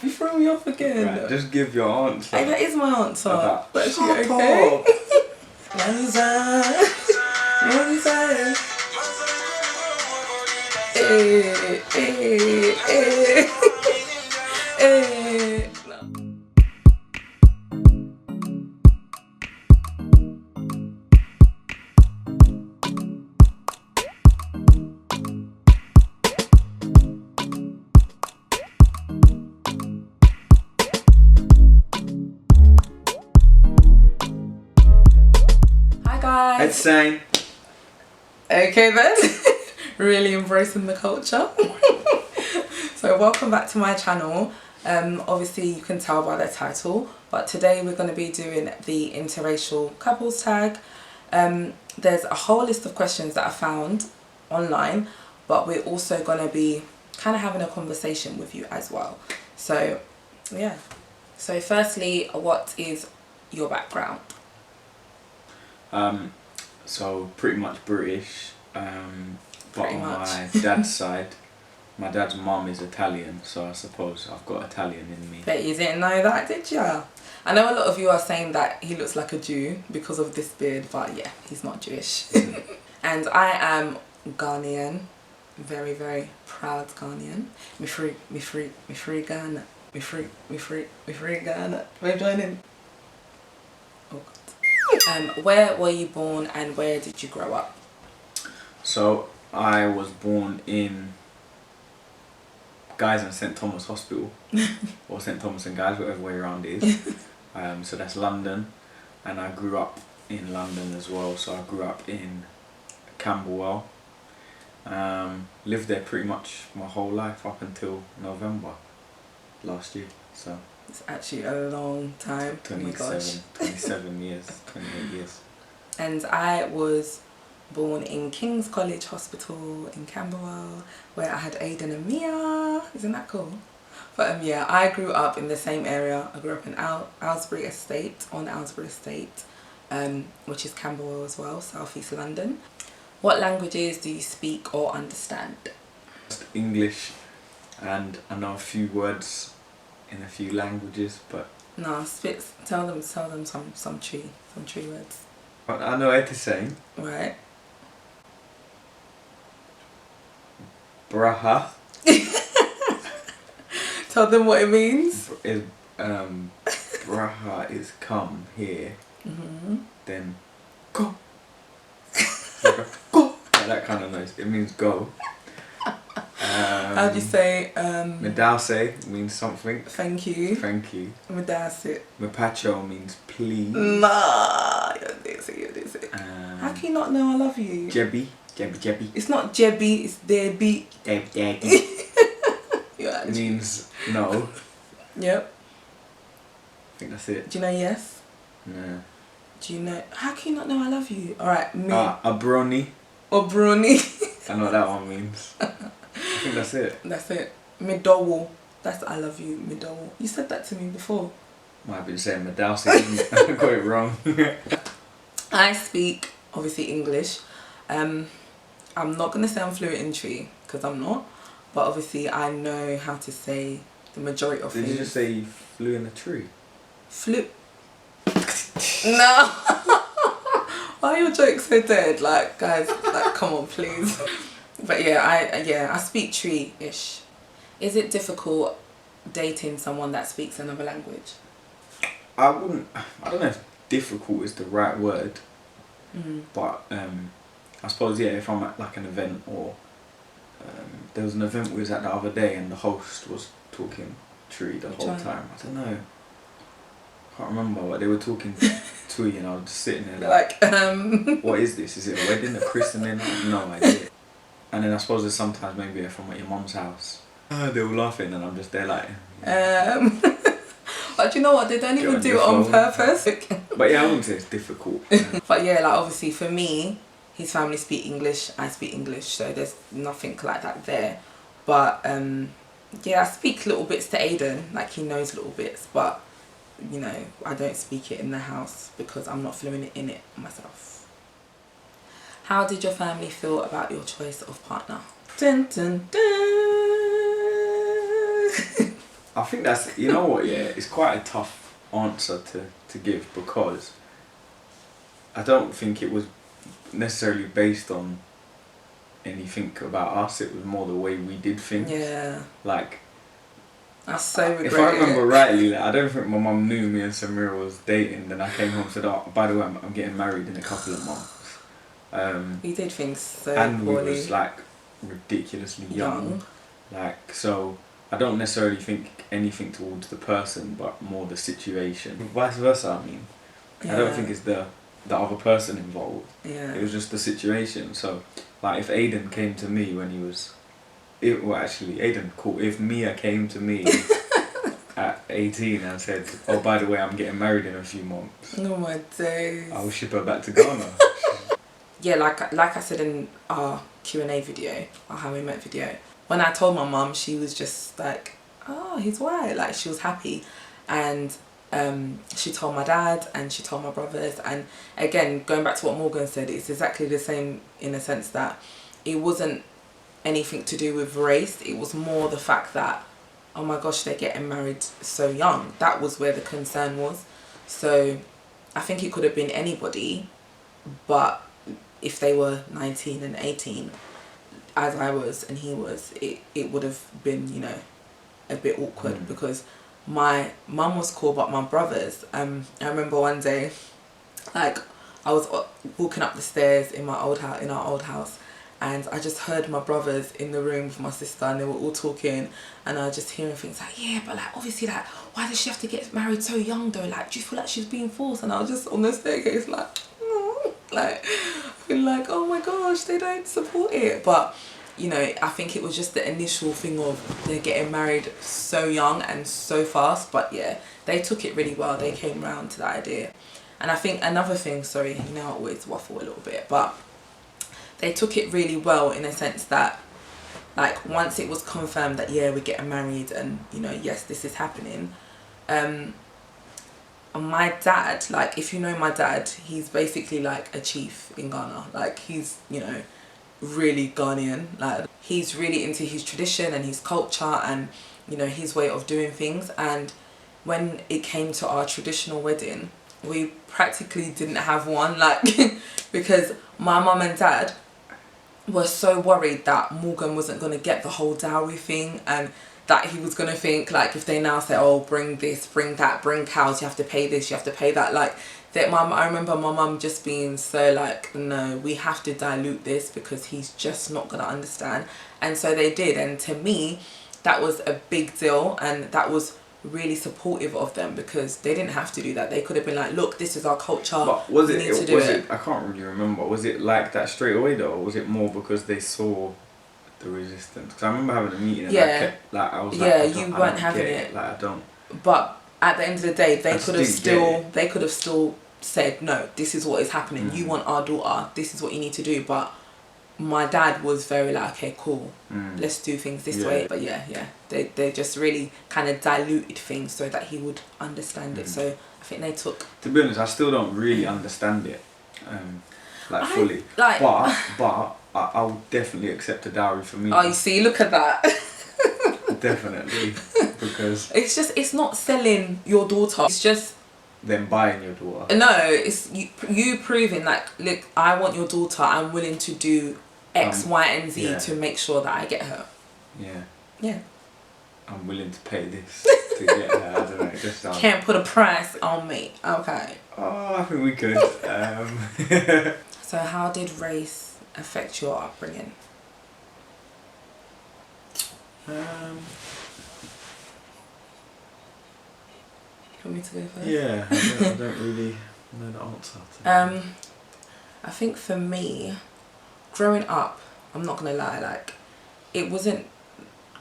You threw me off again. Right, just give your answer. Hey, that is my answer. About But is it okay? One time. Hey, hey, hey. Hey. Hi guys. It's saying. Okay then. Really embracing the culture. So welcome back to my channel. Obviously you can tell by the title, but today we're going to be doing the Interracial Couples Tag. There's a whole list of questions that I found online, but we're also going to be kind of having a conversation with you as well. So yeah. So firstly, what is your background? So pretty much British, but Pretty on much. my dad's side, my dad's mum is Italian, so I suppose I've got Italian in me. Bet you didn't know that, did ya? I know a lot of you are saying that he looks like a Jew because of this beard, but yeah, he's not Jewish. And I am Ghanaian, very, very proud Ghanaian. Me free Ghana, me free Ghana. We're joining. Oh God. Where were you born and where did you grow up? So I was born in Guy's and St Thomas Hospital, or St Thomas and Guy's, whatever way around it is. So that's London, and I grew up in London as well. So I grew up in Camberwell. Lived there pretty much my whole life up until November last year. So It's actually a long time. 27 years, 28 years. And I was born in King's College Hospital in Camberwell, where I had Aiden and Mia. Isn't that cool? But yeah, I grew up in the same area. I grew up in Aylesbury Estate, on Aylesbury Estate, which is Camberwell as well, South East London. What languages do you speak or understand? Just English, and I know a few words in a few languages, but No, tell them some tree words. but I know it is saying Right. braha Tell them what it means. is braha is come here, then go. Like a go. Like that kind of noise. It means go. How do you say Medase means something. thank you? Thank you. Medase. Mapacho means please. Nah, you didn't say. How can you not know I love you? Jebby. It's not Jebby, it's Debbie. Debbie. You actually. Means no. Yep. I think that's it. Do you know yes? No. Do you know? How can you not know I love you? Alright, me. Abroni. Or Bruni. I know what that one means. I think that's it. That's it. Midowo. That's I love you, Midowo. You said that to me before. Might have been saying Medalsi. I got it wrong. I speak, obviously, English. I'm not going to say I'm fluent in tree, because I'm not. But obviously, I know how to say the majority of things. Did you just say you flew in a tree? No. Why are your jokes so dead? Like, guys, like, come on, please. But yeah, I speak tree-ish. Is it difficult dating someone that speaks another language? I don't know if difficult is the right word. But I suppose, yeah, if I'm at like an event, or there was an event we was at the other day and the host was talking tree the whole time. I don't know. Can't remember, but they were talking Twee, and I was just sitting there like, what is this? Is it a wedding, a christening? No idea. And then I suppose there's sometimes maybe if I'm at your mum's house, they were laughing and I'm just there like. But you know what? They don't even do it on purpose. But yeah, I wouldn't say it's difficult. But yeah, like obviously for me, his family speak English, I speak English, so there's nothing like that there. But yeah, I speak little bits to Aiden, like he knows little bits, but you know, I don't speak it in the house because I'm not fluent in it myself. How did your family feel about your choice of partner? Dun, dun, dun. I think that's, you know what, yeah, it's quite a tough answer to give, because I don't think it was necessarily based on anything about us. It was more the way we did things. Yeah. Like, I so regret if I remember it. rightly, like, I don't think my mum knew me and Samira was dating. Then I came home and said, "Oh, by the way, I'm getting married in a couple of months." We did things so and poorly. we was like ridiculously young. Like, so I don't necessarily think anything towards the person, but more the situation. Vice versa, I mean. Yeah. I don't think it's the other person involved. Yeah. It was just the situation. So, like, if Aiden came to me when he was... Aiden, cool. If Mia came to me at 18 and said, "Oh, by the way, I'm getting married in a few months," Oh my days. I'll ship her back to Ghana. Yeah, like I said in our Q&A video, our How We Met video, when I told my mum, she was just like, "Oh, he's white." Like, she was happy. And she told my dad and she told my brothers. And again, going back to what Morgan said, it's exactly the same in a sense that it wasn't anything to do with race. It was more the fact that, oh my gosh, they're getting married so young. That was where the concern was. So I think it could have been anybody, but if they were 19 and 18, as I was and he was, it would have been, you know, a bit awkward, because my mum was cool, but my brothers, I remember one day, like, I was walking up the stairs in our old house, and I just heard my brothers in the room with my sister, and they were all talking, and I was just hearing things like, yeah, but like, obviously, like, why does she have to get married so young though? Like, do you feel like she's being forced? And I was just on the staircase like, like, I feel like, oh my gosh, they don't support it. But, you know, I think it was just the initial thing of they're getting married so young and so fast. But yeah, they took it really well. They came round to that idea. And I think another thing, sorry, you know, I always waffle a little bit, but they took it really well in a sense that, like, once it was confirmed that, yeah, we're getting married and, you know, yes, this is happening, my dad, like, if you know my dad, he's basically like a chief in Ghana. Like, he's, you know, really Ghanaian. Like, he's really into his tradition and his culture and, you know, his way of doing things. And when it came to our traditional wedding, we practically didn't have one, like, because my mum and dad were so worried that Morgan wasn't going to get the whole dowry thing, and that he was going to think, like, if they now say, oh, bring this, bring that, bring cows, you have to pay this, you have to pay that, like, that I remember my mum just being so like, no, we have to dilute this because he's just not going to understand. And so they did, and to me that was a big deal, and that was really supportive of them, because they didn't have to do that. They could have been like, look, this is our culture. But was it I can't really remember, was it like that straight away though, or was it more because they saw the resistance? Because I remember having a meeting and I was like, yeah, you weren't having it. Like, I don't. But at the end of the day, they could have still said, no, this is what is happening. You want our daughter, this is what you need to do. But my dad was very like, okay, cool, let's do things this way. But they just really kind of diluted things so that he would understand it. So I think they took... To be honest, I still don't really understand it, fully. Like, but I'll definitely accept a dowry for me. Oh, you see, look at that. Definitely, because it's not selling your daughter. It's just them buying your daughter. No, it's you proving, like, look, I want your daughter. I'm willing to do X, Y, and Z to make sure that I get her. Yeah. Yeah. I'm willing to pay this to get her. I don't know. It just sounds... Can't put a price on me. Okay. Oh, I think we could. So, how did race affect your upbringing? You want me to go first? Yeah, I don't really know the answer. I think for me, growing up, I'm not gonna lie, like, it wasn't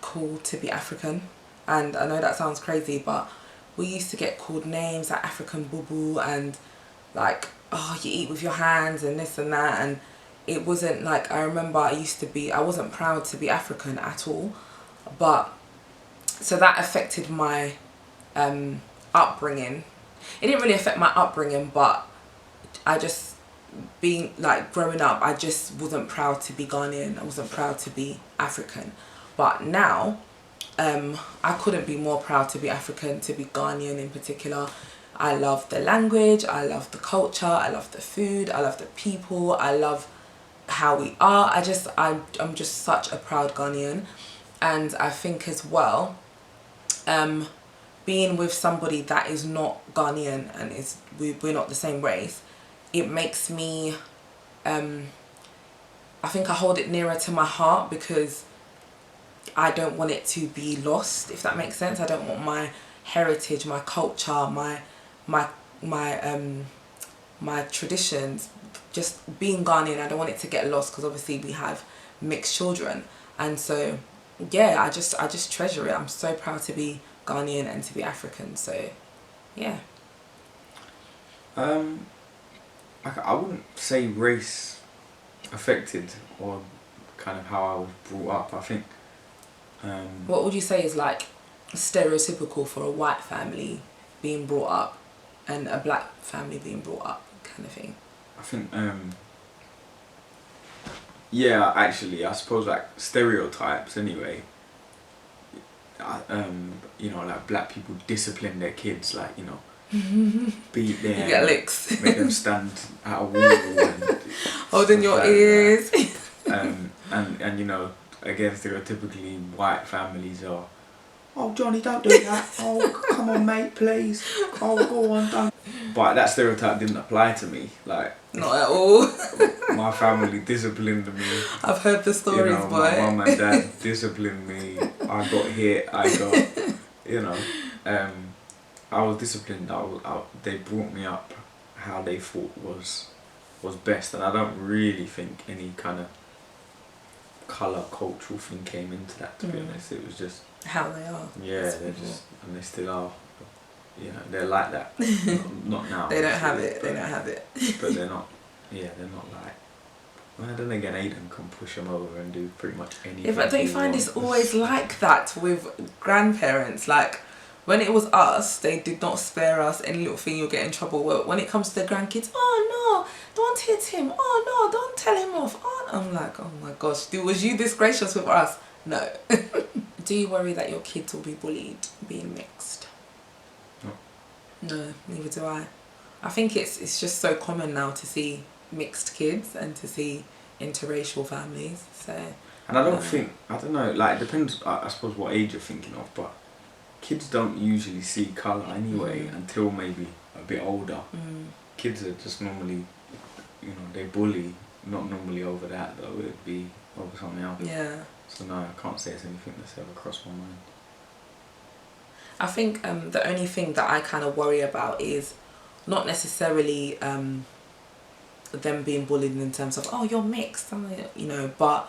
cool to be African, and I know that sounds crazy, but we used to get called names like African boo boo, and like, oh, you eat with your hands and this and that, and it wasn't like, I remember I wasn't proud to be African at all. But so that affected my upbringing. It didn't really affect my upbringing, but I just, being like, growing up, I just wasn't proud to be Ghanaian. I wasn't proud to be African. But now I couldn't be more proud to be African, to be Ghanaian in particular. I love the language, I love the culture, I love the food, I love the people, I love how we are. I'm just such a proud Ghanaian. And I think as well, being with somebody that is not Ghanaian and we're not the same race, it makes me, I think I hold it nearer to my heart, because I don't want it to be lost, if that makes sense. I don't want my heritage, my culture, my traditions, just being Ghanaian, I don't want it to get lost, because obviously we have mixed children. And so yeah, I just treasure it. I'm so proud to be Ghanaian and to be African. So yeah. I wouldn't say race affected or kind of how I was brought up. I think What would you say is like stereotypical for a white family being brought up and a black family being brought up, kind of thing? I think yeah, actually, I suppose like stereotypes anyway. You know, like black people discipline their kids, like, you know, beat them, you get licks, make them stand at a wall, and holding your like ears. and you know, again, stereotypically white families are, oh Johnny, don't do that. Oh come on mate, please. Oh go on, don't. But that stereotype didn't apply to me. Like, not at all. My family disciplined me. I've heard the stories, you know, boy. my mum and dad disciplined me. I got hit. I got, you know, I was disciplined. They brought me up how they thought was best, and I don't really think any kind of colour cultural thing came into that. To be honest, it was just how they are. Yeah, they're just, and they still are. You know, they're like that. Not now. They don't have it. They don't have it. But they're not. Yeah, they're not like. Well, then again, Aiden can push them over and do pretty much anything. Yeah, but don't you find it's always like that with grandparents? Like, when it was us, they did not spare us any little thing you'll get in trouble with. When it comes to the grandkids, oh no, don't hit him. Oh no, don't tell him off. Oh, I'm like, oh my gosh, was you this gracious with us? No. Do you worry that your kids will be bullied being mixed? No. No, neither do I. I think it's just so common now to see mixed kids and to see interracial families. So. And I don't think, I don't know, like it depends, I suppose, what age you're thinking of, but kids don't usually see colour anyway until maybe a bit older. Kids are just normally, you know, they bully, not normally over that though, it'd be over something else. Yeah. So no, I can't say it's anything that's ever crossed my mind. I think the only thing that I kind of worry about is not necessarily them being bullied in terms of, oh, you're mixed, you know, but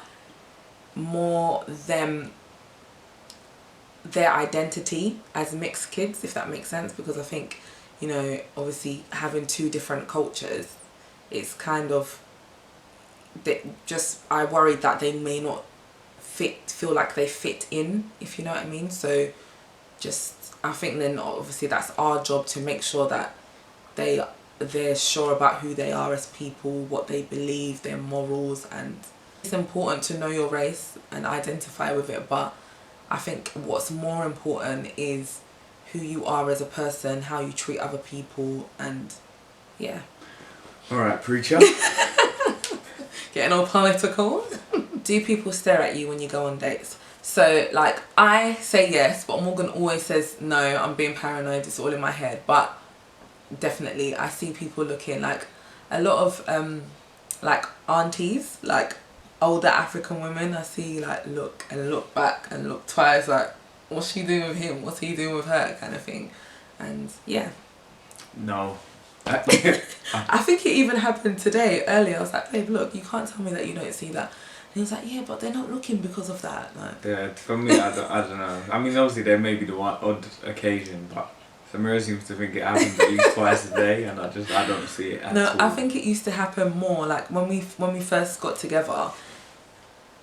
more their identity as mixed kids, if that makes sense. Because I think, you know, obviously having two different cultures, it's kind of, I worry that they may not feel like they fit in, if you know what I mean. So I think then obviously that's our job to make sure that they're sure about who they are as people, what they believe, their morals. And it's important to know your race and identify with it, but I think what's more important is who you are as a person, how you treat other people, and yeah. Alright, preacher. Getting all political. Do people stare at you when you go on dates? So like, I say yes, but Morgan always says no, I'm being paranoid, it's all in my head. But definitely I see people looking, like a lot of like aunties, like older African women, I see like look and look back and look twice, like what's she doing with him, what's he doing with her, kind of thing. And yeah. No. I think it even happened today, earlier. I was like, babe, look, you can't tell me that you don't see that. And he was like, yeah, but they're not looking because of that. Like, yeah, for me, I don't know. I mean, obviously there may be the one odd occasion, but Samira seems to think it happens at least twice a day, and I don't see it at all. I think it used to happen more, like when we first got together.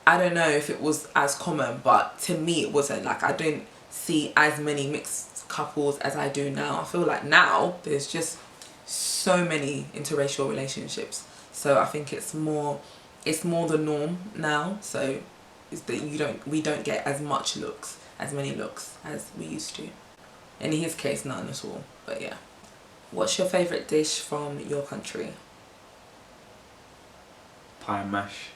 I don't know if it was as common, but to me it wasn't. Like, I don't see as many mixed couples as I do now. I feel like now there's just so many interracial relationships, so I think it's more the norm now. So it's that we don't get as much looks as many looks as we used to. In his case, none at all, but yeah. What's your favourite dish from your country? Pie and mash.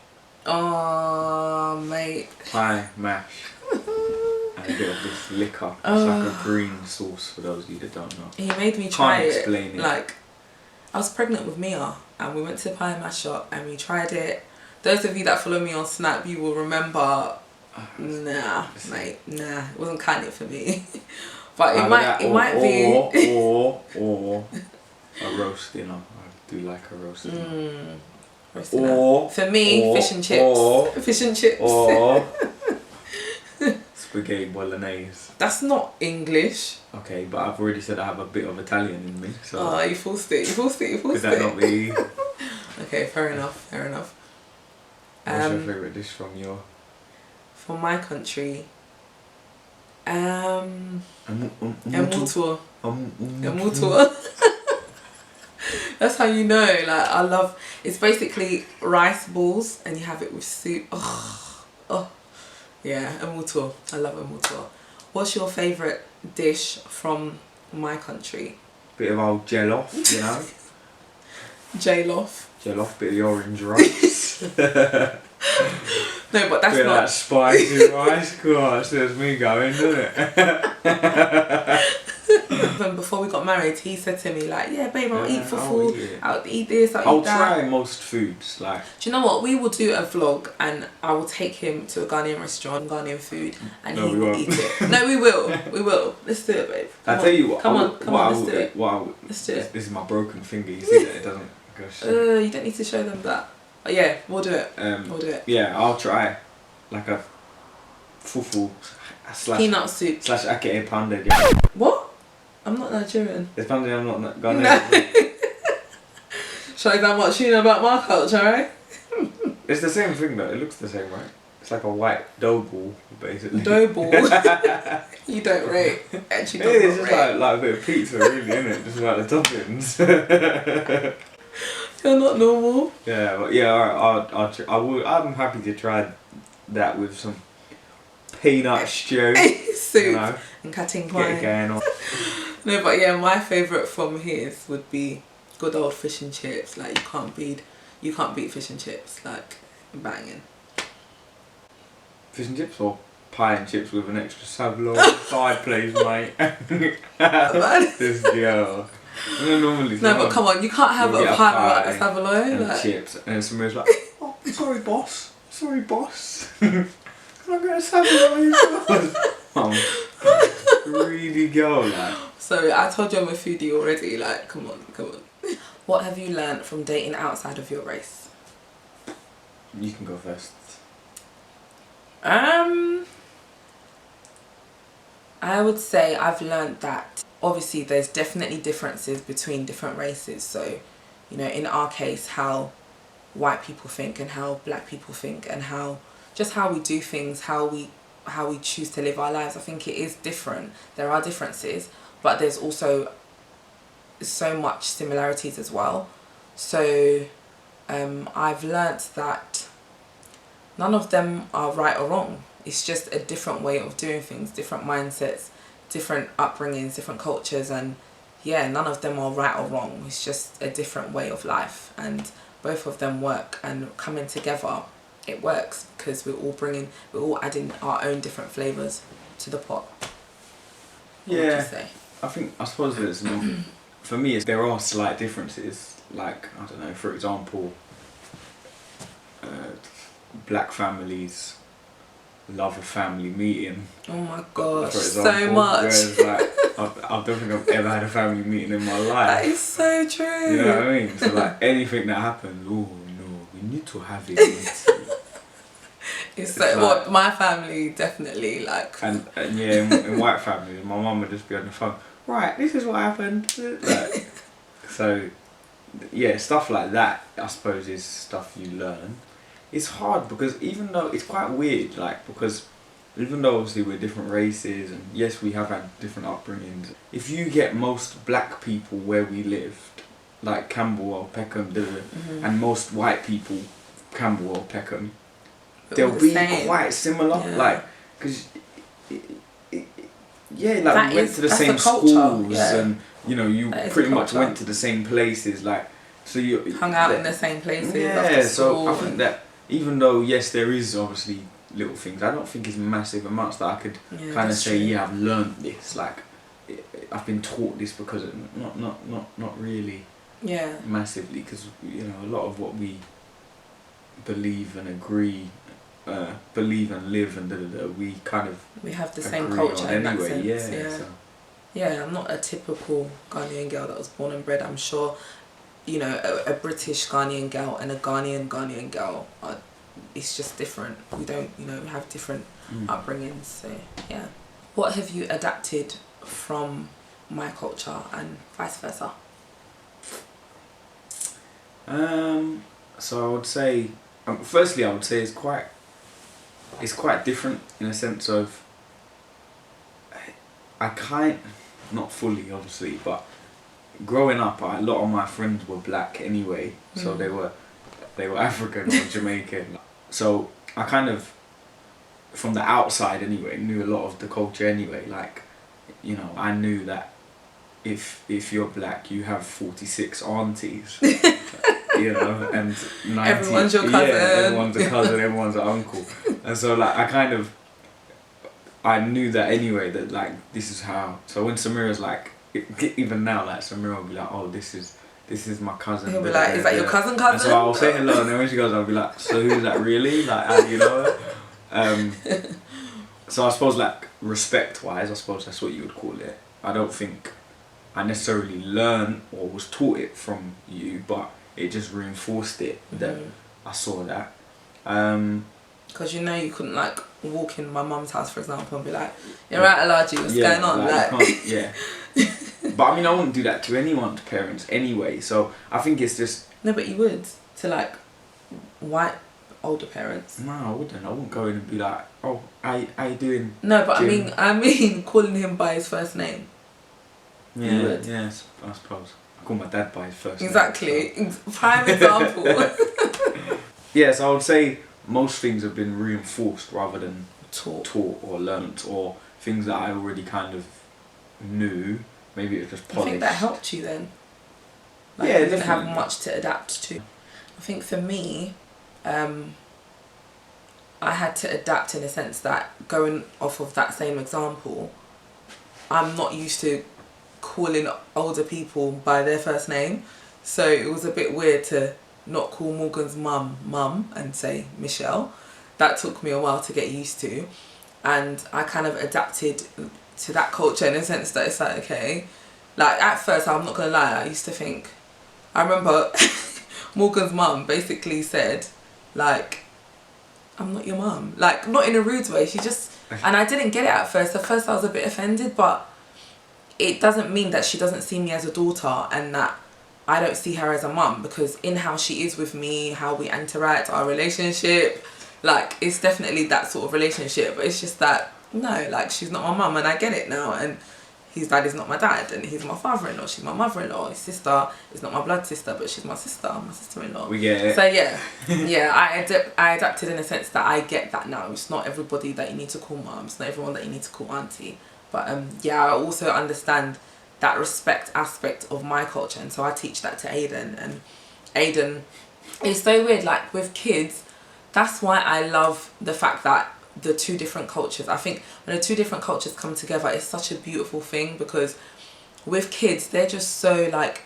Oh, mate. Pie, mash. And a bit of this liquor. It's like a green sauce for those of you that don't know. He made me try Can't explain it. Like, I was pregnant with Mia and we went to the pie and mash shop and we tried it. Those of you that follow me on Snap, you will remember, nah, mate, nah, it wasn't kind of for me. But it might be. Or a roast dinner. I do like a roast dinner. Roast dinner. For me, fish and chips. Fish and chips. Or spaghetti bolognese. That's not English. Okay, but I've already said I have a bit of Italian in me. So oh, you forced it. Could that not be? Okay, fair enough. What's your favourite dish from your? From my country. Emutua. That's how you know. Like, I love. It's basically rice balls, and you have it with soup. Oh, yeah, emutua. I love emutua. What's your favourite dish from my country? Bit of old jollof, you know. Jollof. Jollof, bit of the orange rice. No, but that's bit not. Of that spicy rice. Gosh, there's me going, doesn't it? Even before we got married, he said to me like, "Yeah, babe, I'll eat fufu. Yeah. I'll eat this. I'll eat that." I'll try most foods. Like, do you know what? We will do a vlog, and I will take him to a Ghanaian restaurant, Ghanaian food, and he will eat it. No, we will. We will. Let's do it, babe. I tell you what. Come on. Let's do it. Let's do it. This is my broken finger. You see that it doesn't go straight. You don't need to show them that. But yeah, we'll do it. We'll do it. Yeah, I'll try like a fufu slash peanut soup slash ake pounded. What? I'm not Nigerian. It's pounded. I'm not Ghanaian. No. Shows how much you know about my culture, right? It's the same thing though. It looks the same, right? It's like a white dough ball, basically. Dough ball. You don't rate. Actually, don't it's just like a bit of pizza, really, isn't it? Just like the toppings. You're not normal. Yeah, but yeah, alright. I'm happy to try that with some peanut stew. Soup. You know, and cutting get it going on. No, but yeah, my favourite from his would be good old fish and chips. Like, you can't beat fish and chips. Like, banging. Fish and chips or pie and chips with an extra saveloy side, please, mate. This girl. No, but come on, you can't have a pie without a saveloy. And like, chips, and then somebody's like, "Oh, sorry, boss. Can I get a saveloy?" Greedy girl, like. Sorry, I told you I'm a foodie already. Like, come on. What have you learnt from dating outside of your race? You can go first. I would say I've learnt that obviously there's definitely differences between different races. So, you know, in our case, how white people think and how black people think and how we do things, how we choose to live our lives. I think it is different. There are differences, but there's also so much similarities as well. So I've learnt that none of them are right or wrong. It's just a different way of doing things, different mindsets, different upbringings, different cultures, and yeah, none of them are right or wrong. It's just a different way of life, and both of them work, and coming together it works because we're all adding our own different flavours to the pot. What would you say? I suppose there's for me there are slight differences. Like, I don't know, for example, black families love a family meeting. Oh my gosh, example, so much. Whereas, like, I don't think I've ever had a family meeting in my life. That is so true. You know what I mean? So like anything that happens, oh no, we need to have it. It's so, like, well, my family definitely like. And yeah, in white families, my mum would just be on the phone. Right, this is what happened. Like, so yeah, stuff like that, I suppose, is stuff you learn. It's hard because even though it's quite weird, like, because even though obviously we're different races and yes, we have had different upbringings, if you get most black people where we lived, like Camberwell, Peckham, and most white people, Camberwell, Peckham, they'll be quite similar. Yeah. Like, because yeah, like we went to the same schools, and you know, you pretty much went to the same places, like, so you hung out in the same places. Yeah, so I think that even though yes, there is obviously little things, I don't think it's massive amounts that I could kind of say, yeah, I've learned this, like I've been taught this, because not really. Yeah. Massively, because you know, a lot of what we believe and agree, believe and live and we kind of have the same culture in that sense. Yeah. So. Yeah, I'm not a typical Ghanaian girl that was born and bred. I'm sure, you know, a British Ghanaian girl and a Ghanaian girl it's just different. We don't, you know, have different upbringings. So yeah. What have you adapted from my culture and vice versa? So I would say, firstly, I would say it's quite different in a sense of, not fully obviously, but growing up, a lot of my friends were black anyway, so they were African or Jamaican. So I kind of, from the outside anyway, knew a lot of the culture anyway. Like, you know, I knew that if you're black, you have 46 aunties. You know, and 90, everyone's your cousin. Yeah, everyone's a cousin, everyone's an uncle. And so like I knew that anyway, that like this is how. So when Samira's like, even now, like Samira will be like, oh, this is my cousin. He'll be like, is that your cousin? And so I'll say hello, and then when she goes, I'll be like, so who's that really? Like, how do you know her? So I suppose like respect wise, I suppose that's what you would call it. I don't think I necessarily learned or was taught it from you, but it just reinforced it that I saw that. Because you know, you couldn't like walk in my mum's house, for example, and be like, you're right, Alaji, what's going on? Like, yeah. But I mean, I wouldn't do that to anyone's parents anyway, so I think it's just... No, but you would, to like white older parents. No, I wouldn't. I wouldn't go in and be like, oh, how you doing? No, but Jim? I mean calling him by his first name. Yeah, yes, I suppose. I call my dad by his first name. Exactly. So. Prime example. Yes, I would say most things have been reinforced rather than taught or learnt, or things that I already kind of knew. Maybe it was just polished. I think that helped you then. Like, yeah, you didn't have much to adapt to. I think for me, I had to adapt in a sense that, going off of that same example, I'm not used to calling older people by their first name, so it was a bit weird to not call Morgan's mum and say Michelle. That took me a while to get used to, and I kind of adapted to that culture in a sense that it's like, okay, like at first, I'm not gonna lie, I used to think, I remember Morgan's mum basically said, like, I'm not your mum, like, not in a rude way, she just, and I didn't get it at first. I was a bit offended, but it doesn't mean that she doesn't see me as a daughter and that I don't see her as a mum, because in how she is with me, how we interact, our relationship, like, it's definitely that sort of relationship. But it's just that, no, like, she's not my mum, and I get it now. And his dad is not my dad, and he's my father-in-law, she's my mother-in-law. His sister is not my blood sister, but she's my sister-in-law. We get it. So yeah, yeah, I adapted in a sense that I get that now. It's not everybody that you need to call mum, it's not everyone that you need to call auntie. But yeah, I also understand that respect aspect of my culture, and so I teach that to Aiden. And Aiden, it's so weird, like with kids, that's why I love the fact that the two different cultures, I think when the two different cultures come together, it's such a beautiful thing, because with kids, they're just so like,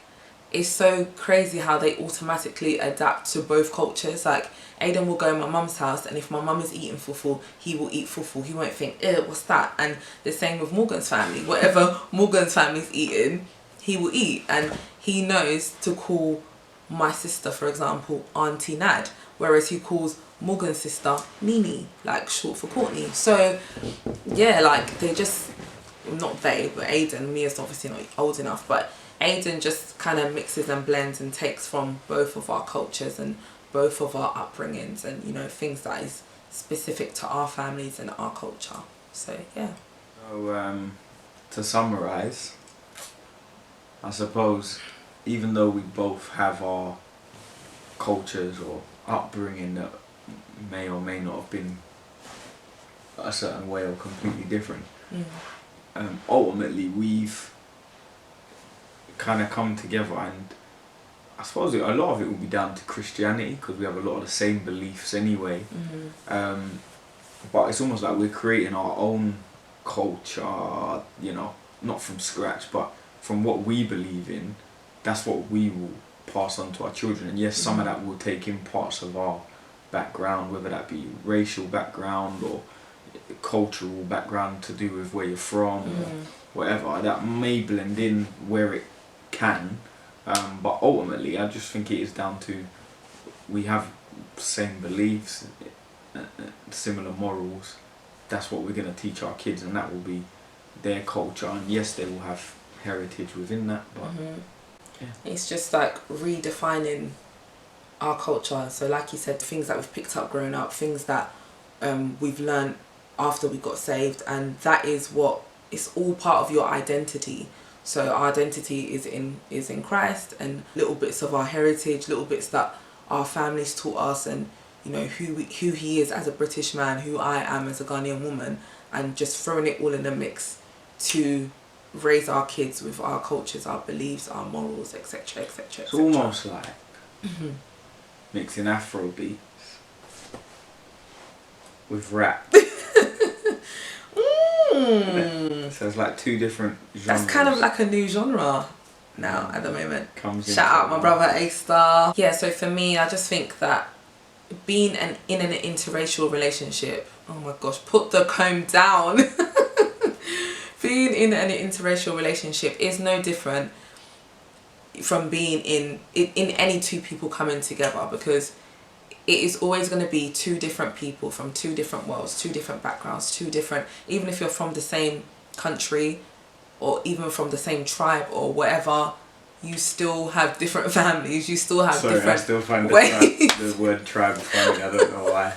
it's so crazy how they automatically adapt to both cultures. Like, Aiden will go in my mum's house, and if my mum is eating fufu, he will eat fufu. He won't think, ew, what's that? And the same with Morgan's family. Whatever Morgan's family's eating, he will eat. And he knows to call my sister, for example, Auntie Nad, whereas he calls Morgan's sister Nini, like short for Courtney. So yeah, like they just, not they, but Aiden, Mia's obviously not old enough, but Aiden just kind of mixes and blends and takes from both of our cultures and both of our upbringings, and you know, things that is specific to our families and our culture. So yeah. So to summarize, I suppose even though we both have our cultures or upbringing that may or may not have been a certain way or completely different, ultimately we've kind of come together, and I suppose a lot of it will be down to Christianity because we have a lot of the same beliefs anyway. But it's almost like we're creating our own culture, you know, not from scratch, but from what we believe in. That's what we will pass on to our children. And yes, some of that will take in parts of our background, whether that be racial background or cultural background to do with where you're from or whatever. That may blend in where it can. But ultimately, I just think it is down to we have same beliefs, similar morals. That's what we're going to teach our kids, and that will be their culture. And yes, they will have heritage within that, but yeah. It's just like redefining our culture. So like you said, things that we've picked up growing up, things that we've learned after we got saved, and that is what, it's all part of your identity. So our identity is in Christ, and little bits of our heritage, little bits that our families taught us, and you know who he is as a British man, who I am as a Ghanaian woman, and just throwing it all in the mix to raise our kids with our cultures, our beliefs, our morals, etc, etc. It's almost like mixing Afro beats with rap. So it's like two different genres. That's kind of like a new genre now at the moment. Shout out my brother A-Star. Yeah, so for me, I just think that being in an interracial relationship, oh my gosh, put the comb down. Being in an interracial relationship is no different from being in any two people coming together, because it is always going to be two different people from two different worlds, two different backgrounds, two different, even if you're from the same country or even from the same tribe or whatever, you still have different families, you still have different I still find ways. the word tribe funny, I don't know why.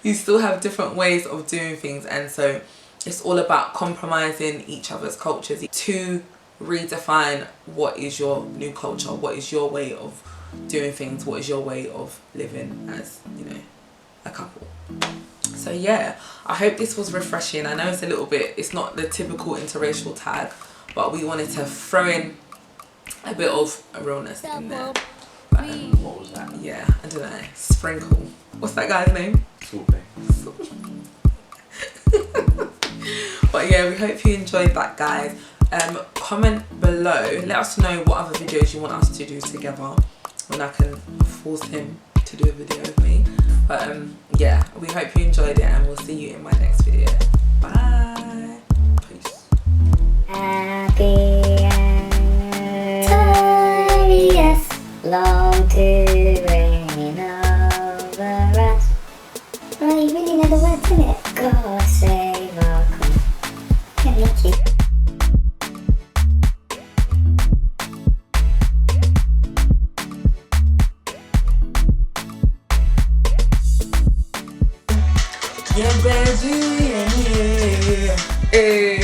You still have different ways of doing things, and so it's all about compromising each other's cultures to redefine what is your new culture, what is your way of doing things, what is your way of living as, you know, a couple. So yeah, I hope this was refreshing. I know it's a little bit, it's not the typical interracial tag, but we wanted to throw in a bit of a realness in there. But, What was that? yeah, I don't know, sprinkle. What's that guy's name? Sorbet. But yeah, we hope you enjoyed that, guys. Comment below, let us know what other videos you want us to do together, when I can force him to do a video with me. But yeah, we hope you enjoyed it, and we'll see you in my next video. Bye. Peace. Happy Victorious, long to reign over us. Well, you really know the words, innit? God save our queen. Yeah, thank you. Yeah, baby, yeah. Hey.